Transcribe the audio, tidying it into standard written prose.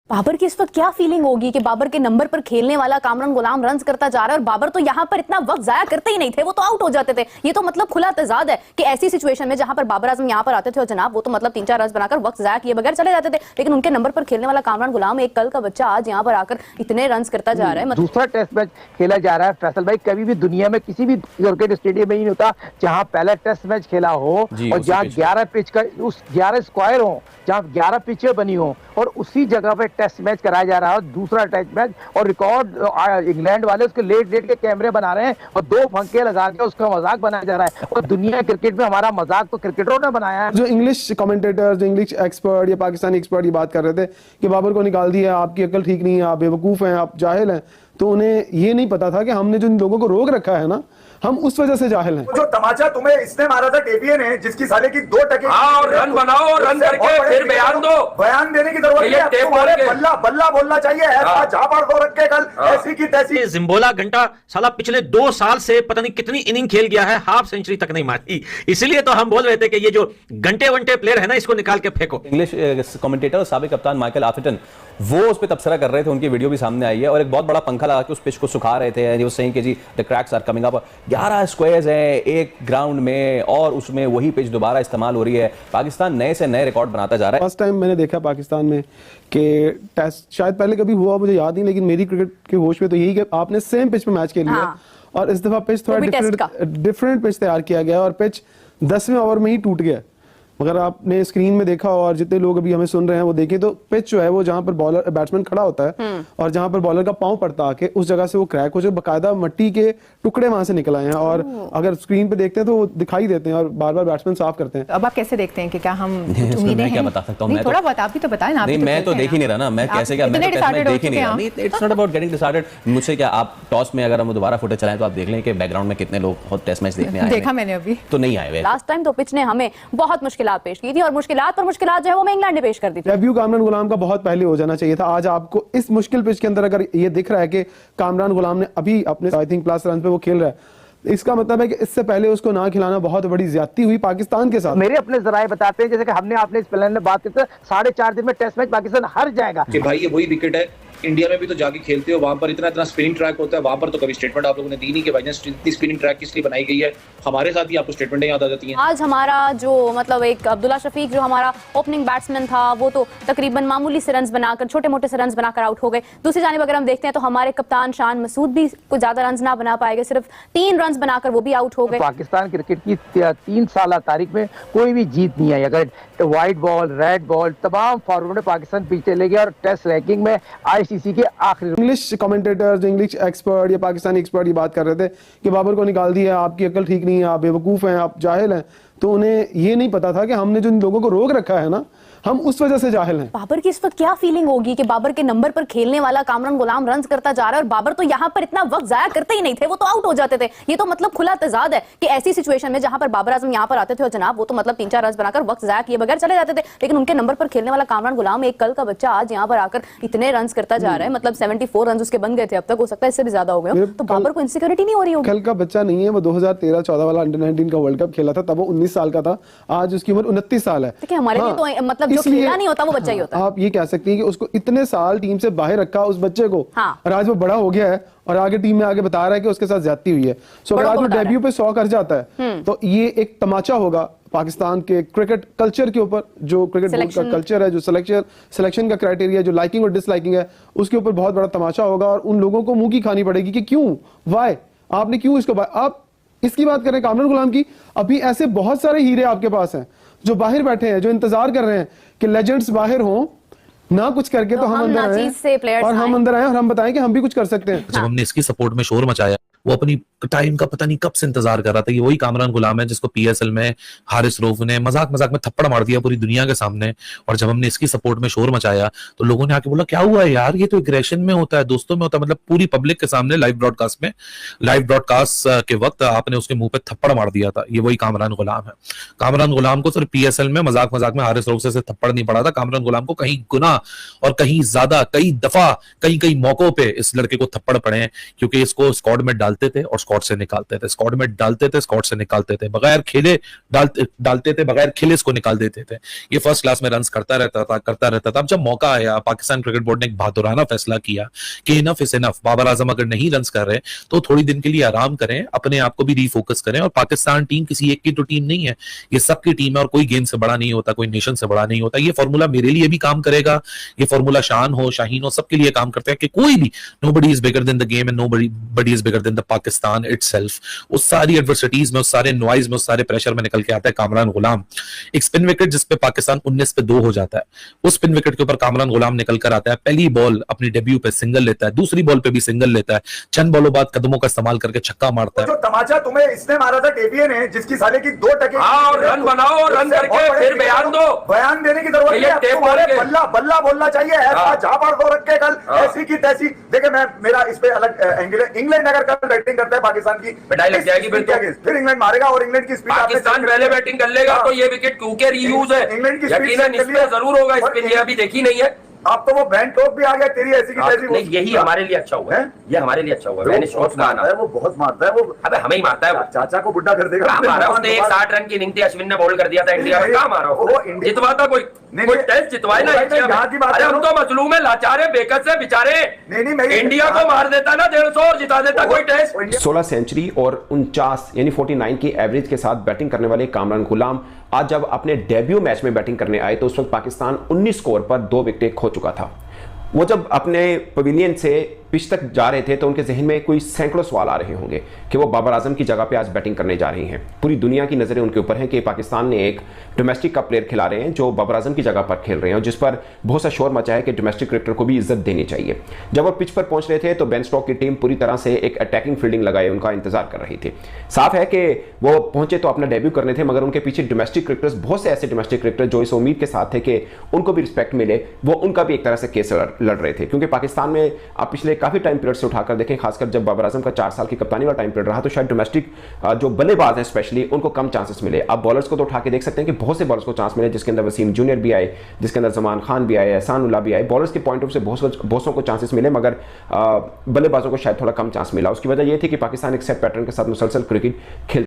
बाबर की इस वक्त क्या फीलिंग होगी कि बाबर के नंबर पर खेलने वाला कामरान गुलाम रन्स करता जा रहा है और बाबर तो यहाँ पर इतना वक्त जाया करते ही नहीं थे, वो तो आउट हो जाते थे। ये तो मतलब खुला तजाद है कि ऐसी सिचुएशन में जहां पर बाबर आजम यहाँ पर आते थे और जनाब वो तो मतलब 3-4 रन बनाकर वक्त जाया किए बगैर चले जाते थे, लेकिन उनके नंबर पर खेलने वाला कामरान गुलाम एक कल का बच्चा आज यहाँ पर आकर इतने रन करता जा रहा है। दूसरा टेस्ट मैच खेला जा रहा है फैसल भाई, कभी भी दुनिया में किसी भी क्रिकेट स्टेडियम में ही नहीं होता जहाँ पहला टेस्ट मैच खेला हो और जहाँ 11 पिच का उस 11 स्क्वायर हो, जहाँ 11 पिचें बनी हो और उसी जगह पे टेस्ट मैच कराया जा रहा है। दूसरा टेस्ट मैच और रिकॉर्ड इंग्लैंड वाले उसके लेट के कैमरे बना रहे हैं और 2 फंके लगा के उसका मजाक बनाया जा रहा है। और दुनिया क्रिकेट में हमारा मजाक तो क्रिकेटरों ने बनाया है। जो इंग्लिश कमेंटेटर, जो इंग्लिश एक्सपर्ट या पाकिस्तानी एक्सपर्ट ये बात कर रहे थे कि बाबर को निकाल दिया, आपकी अकल ठीक नहीं है, आप बेवकूफ हैं, आप जाहिल हैं, तो उन्हें ये नहीं पता था कि हमने जो इन लोगों को रोक रखा है ना, हम उस वजह से जाहिल हैं। जो तमाचा तुम्हें इसने मारा था केवीए ने, जिसकी साले की 2 टके और रन बनाओ और रन करके फिर बयान दो। बयान देने की जरूरत नहीं है, तुम्हारे बल्ला बल्ला बोलना चाहिए। ऐसा झापड़ दो रख के कल ऐसी की तैसी। जिम्बोला घंटा साला पिछले 2 साल से पता नहीं कितनी इनिंग खेल गया है, हाफ सेंचुरी तक नहीं मारी। इसलिए तो हम बोल रहे थे कि ये जो घंटे वंटे प्लेयर है ना, इसको निकाल के फेंको। इंग्लिश कमेंटेटर और साबिक कप्तान माइकल आफिटन वो उस पर तबसरा कर रहे थे, उनकी वीडियो भी सामने आई है और एक बहुत बड़ा पंखा लगा के उस पिच को सुखा रहे थे। वो सही कि जी the cracks are coming up. 11 squares हैं एक ग्राउंड में और उसमें वही पिच दोबारा इस्तेमाल हो रही है। पाकिस्तान नए से नए रिकॉर्ड बनाता जा रहा है। फर्स्ट टाइम मैंने देखा पाकिस्तान में कि टेस्ट शायद पहले कभी हुआ मुझे याद नहीं, लेकिन मेरी क्रिकेट के होश में तो यही कि आपने सेम पिच पे मैच खेल लिया और इस दफा पिच थोड़ा डिफरेंट पिच तैयार किया गया और पिच 10वें ओवर में ही टूट गया। अगर आपने स्क्रीन में देखा और जितने लोग अभी हमें सुन रहे हैं वो देखें तो पिच जो है वो जहां पर बॉलर बैट्समैन खड़ा होता है और जहां पर बॉलर का पांव पड़ता आके उस जगह से वो क्रैक हो, जो बकायदा मिट्टी के टुकड़े वहां से निकल आए हैं और अगर स्क्रीन पे देखते हैं तो वो दिखाई देते हैं और बार बार बैट्समैन साफ करते हैं। अब आप कैसे देखते हैं कि क्या हम मैं क्या बता सकता हूं? थोड़ा बहुत आप भी तो बताएं ना। नहीं मैं तो देख ही नहीं रहा ना, मैं कैसे क्या, मैं तो देख ही नहीं रहा। It's not about getting decided. मुझसे क्या, आप टॉस में अगर हम दोबारा फुटेज चलाएं तो आप देख लें कि बैकग्राउंड में कितने लोग टेस्ट मैच देखने आए हैं। देखा मैंने अभी तो नहीं आए। लास्ट टाइम तो पिच ने हमें बहुत मुश्किलात पेश की थी और मुश्किलात जो है वो इंग्लैंड ने पेश कर दी थी। डेब्यू कामरान गुलाम का बहुत पहले हो जाना चाहिए था। आज आपको इस मुश्किल पिच के अंदर अगर ये दिख रहा है कि कामरान गुलाम ने अभी अपने आई थिंक प्लस रन पे वो खेल रहा है, इसका मतलब है कि इससे पहले उसको ना खिलाना बहुत बड़ी ज्यादती हुई पाकिस्तान के साथ। मेरे अपने जराए बताते हैं जैसे कि हमने आपने इस प्लान में बात की थी 4.5 दिन में टेस्ट मैच पाकिस्तान हार जाएगा। कि भाई ये वही विकेट है, इंडिया में भी तो जाके खेलते हो, वहां पर इतना स्पिनिंग ट्रैक होता है, वहां पर तो कभी स्टेटमेंट आप लोगों ने दी नहीं कि भाई इतनी स्पिनिंग ट्रैक किस लिए बनाई गई है। हमारे साथ ही आपको स्टेटमेंटें याद आ जाती हैं। आज हमारा जो मतलब एक अब्दुल्ला शफीक जो हमारा ओपनिंग बैट्समैन था वो तो तकरीबन मामूली से रन बनाकर, छोटे मोटे से रन बनाकर आउट हो गए। दूसरी जानिब अगर हम देखते हैं तो हमारे कप्तान शान मसूद भी कुछ ज्यादा रन ना बना पाएंगे, सिर्फ 3 रन बनाकर वो भी आउट हो गए। पाकिस्तान क्रिकेट की 3 साल तारीख में कोई भी जीत नहीं आई। अगर व्हाइट बॉल, रेड बॉल, तमाम फॉर्मेट में पाकिस्तान पीछे चले गया और टेस्ट रैंकिंग में आईसीसी के आखिरी। इंग्लिश कमेंटेटर, जो इंग्लिश एक्सपर्ट या पाकिस्तानी एक्सपर्ट ये बात कर रहे थे कि बाबर को निकाल दिया, आपकी अकल ठीक नहीं है, आप बेवकूफ हैं, आप जाहिल हैं, तो उन्हें ये नहीं पता था कि हमने जो इन लोगों को रोक रखा है ना, हम उस वजह से जाहिल हैं। बाबर की इस वक्त क्या फीलिंग होगी कि बाबर के नंबर पर खेलने वाला कामरान गुलाम रन करता जा रहा है और बाबर तो यहाँ पर इतना वक्त जाया करते ही नहीं थे, वो तो आउट हो जाते थे। ये तो मतलब खुला तजाद है कि ऐसी सिचुएशन में जहां पर बाबर आजम यहाँ पर आते थे और जनाब वो तो मतलब 3-4 रन बनाकर वक्त जाया किए बगैर चले जाते थे, लेकिन उनके नंबर पर खेलने वाला कामरान गुलाम एक कल का बच्चा आज यहाँ पर आकर इतने रन करता जा रहा है। मतलब 74 रन उसके बन गए थे, अब तक हो सकता है इससे भी ज्यादा हो गए। तो बाबर को इनसिक्योरिटी नहीं हो रही होगी। कल का बच्चा नहीं है वो, 2013-14 वाला अंडर 19 का वर्ल्ड कप खेला था, तब वो 19 साल का था, आज उसकी उम्र 29 साल है। हमारे लिए तो मतलब जो खेला नहीं होता वो बच्चा ही होता है। आप ये कह सकते हैं कि उसको इतने साल टीम से बाहर रखा उस बच्चे को और आज वो बड़ा हो गया है और आगे टीम में आगे बता रहा है कि उसके साथ ज्यादती हुई है। सो अगर आज वो डेब्यू पे 100 कर जाता है तो ये एक तमाचा होगा पाकिस्तान के क्रिकेट कल्चर के ऊपर, जो क्रिकेट बोर्ड का कल्चर है, जो सिलेक्शन का क्राइटेरिया, जो लाइकिंग और डिसलाइकिंग है, उसके ऊपर बहुत बड़ा तमाचा होगा और उन लोगों को मुंह की खानी पड़ेगी कि क्यों, वाई आपने क्यों इसको। आप इसकी बात करें कामरान गुलाम की, अभी ऐसे बहुत सारे हीरे आपके पास हैं जो बाहर बैठे हैं, जो इंतजार कर रहे हैं कि लेजेंड्स बाहर हों ना कुछ करके तो हम अंदर आए और हम अंदर आए और हम बताएं कि हम भी कुछ कर सकते हैं। जब हमने इसकी सपोर्ट में शोर मचाया, वो अपनी टाइम का पता नहीं कब से इंतजार कर रहा था। ये वही कामरान गुलाम है जिसको पीएसएल में हारिस रऊफ ने मजाक में थप्पड़ मार दिया पूरी दुनिया के सामने। और जब हमने इसकी सपोर्ट में शोर मचाया तो लोगों ने आके बोला क्या हुआ है यार, ये तो एग्रेशन में होता है, दोस्तों में होता है। मतलब पूरी पब्लिक के सामने लाइव ब्रॉडकास्ट के वक्त आपने उसके मुंह पे थप्पड़ मार दिया था। ये वही कामरान गुलाम है। कामरान गुलाम को सिर्फ पीएसएल में मजाक में हारिस रऊफ से थप्पड़ नहीं पड़ा था। कामरान गुलाम को कहीं गुना और कहीं ज्यादा, कई दफा, कई मौकों पे इस लड़के को थप्पड़ पड़े हैं, क्योंकि इसको स्क्वाड में डाल डालते थे और स्क्वाड से निकालते थे, स्क्वाड में डालते थे, स्क्वाड से निकालते थे, बगैर खेले डालते थे, बगैर खेले इसको निकाल देते थे। ये फर्स्ट क्लास में रन्स करता रहता था। अब जब मौका आया, पाकिस्तान क्रिकेट बोर्ड ने एक बहादुराना फैसला किया कि enough is enough, Babar Azam अगर नहीं रन्स कर रहे तो थोड़ी दिन के लिए आराम करें, अपने आप को भी रीफोकस करें। और पाकिस्तान टीम किसी एक की तो टीम नहीं है, ये सबकी टीम है और कोई गेम से बड़ा नहीं होता, कोई नेशन से बड़ा नहीं होता। ये फॉर्मूला मेरे लिए भी काम करेगा, ये फॉर्मूला शान हो, शाहीन हो, सबके लिए काम करते हैं कि कोई भी, nobody is bigger than the game and nobody is bigger than the Pakistan itself. उस सारी एडवर्सिटीज में, उस सारे नॉइज में, उस सारे प्रेशर में निकल के आता है कामरान गुलाम। एक स्पिन विकेट जिसपे पाकिस्तान 19 पे 2 हो जाता है, उस स्पिन विकेट के ऊपर कामरान गुलाम निकल कर आता है, पहली बॉल अपनी डेब्यू पे सिंगल लेता है, दूसरी बॉल पे भी सिंगल लेता है, चंद बॉलों बाद कदमों का इस्तेमाल करके छक्का मारता है। जो तमाचा तुम्हें इसने मारा था केवीए ने, जिसकी साले की 2 टके रन बनाओ, रन करके फिर बयान दो, बयान देने की जरूरत नहीं, बल्ला बल्ला बोलना चाहिए, ऐसा झापड़ दो रख के कल ऐसी की तैसी। देखिए मैं मेरा इस पे अलग एंगल है, इंग्लैंड अगर कल बैटिंग करता है पाकिस्तान की पिटाई लग जाएगी, फिर इंग्लैंड मारेगा और इंग्लैंड की स्पीड, पाकिस्तान पहले बैटिंग कर लेगा तो ये विकेट क्योंकि रीयूज है, इंग्लैंड की यकीनन इसमें जरूर होगा, इसमें ये अभी देखी नहीं है। अब तो वो बैंड टॉप भी आ गया तेरी ऐसी की तैसी। नहीं, यही हमारे लिए अच्छा हुआ है, ये हमारे लिए अच्छा हुआ है। मैंने शॉट्स कहा ना, वो बहुत मारता है वो, अबे हमें ही मारता है वो, चाचा को बुड्ढा कर देगा। मारा उसने, एक 60 रन की इनिंग थी, अश्विन ने बॉल कर दिया था इंडिया में, कहां मारा वो, जितवाता कोई टेस्ट जितवाए ना इंडिया। अरे हम तो मजलूम है, लाचार है, बेकस है बेचारे। इंडिया को मार देता ना 150 और जिता देता कोई टेस्ट। 16 सेंचुरी और 49 यानी 49 की एवरेज के साथ बैटिंग करने वाले कामरान गुलाम आज जब अपने डेब्यू मैच में बैटिंग करने आए तो उस वक्त पाकिस्तान 19 स्कोर पर 2 विकेटें खो चुका था। वो जब अपने पवेलियन से पिच तक जा रहे थे तो उनके जहन में कोई सैकड़ों सवाल आ रहे होंगे कि वो बाबर आजम की जगह पे आज बैटिंग करने जा रही हैं। पूरी दुनिया की नज़रें उनके ऊपर हैं कि पाकिस्तान ने एक डोमेस्टिक का प्लेयर खिला रहे हैं जो बाबर आजम की जगह पर खेल रहे हैं और जिस पर बहुत सा शोर मचा है कि डोमेस्टिक क्रिकेटर को भी इज्जत देनी चाहिए। जब वो पिच पर पहुंच रहे थे तो बेन स्टोक्स की टीम पूरी तरह से एक अटैकिंग फील्डिंग लगाए उनका इंतजार कर रही थी। साफ है कि वो पहुंचे तो अपना डेब्यू करने थे, मगर उनके पीछे डोमेस्टिक क्रिकेटर्स, बहुत से ऐसे डोमेस्टिक क्रिकेटर जो इस उम्मीद के साथ थे कि उनको भी रिस्पेक्ट मिले, वो उनका भी एक तरह से केस लड़ रहे थे। क्योंकि पाकिस्तान में आप पिछले काफी टाइम पीरियड से उठाकर देखें, खासकर जब बाबर आजम का 4 साल की कप्तानी वाला टाइम पीरियड रहा तो शायद डोमेस्टिक जो बल्लेबाज हैं स्पेशली उनको कम चांसेस मिले। अब बॉलर्स को तो उठा के देख सकते हैं कि बहुत से बॉलर्स को चांस मिले, जिसके अंदर वसीम जूनियर भी आए, जिसके अंदर जमान खान भी आए, एहसानुल्लाह भी आए। बॉलर्स के पॉइंट ऑफ से बहुतों को चांसेस मिले, मगर बल्लेबाजों को शायद थोड़ा कम चांस मिला। उसकी वजह यह थी कि पाकिस्तान एक सेट पैटर्न के साथ मुसलसल क्रिकेट खेल